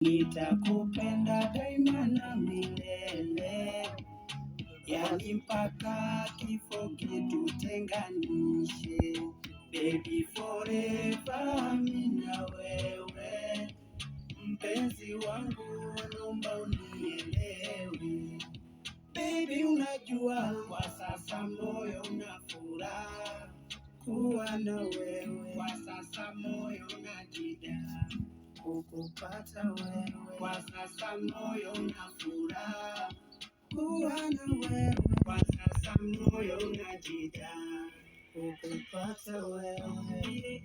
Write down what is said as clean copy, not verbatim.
Nitakupenda daima na milele, yani mpaka kifo kitutenganishe. Baby forever, mimi na wewe, mpenzi wangu naomba unielewe. Baby unajua kwa sasa moyo una furaha kuwa na wewe, kwa sasa moyo unajida kukupata wewe, kwa sasa moyo una furaha kuwa na wewe, kwa sasa moyo unajida kukupata wewe.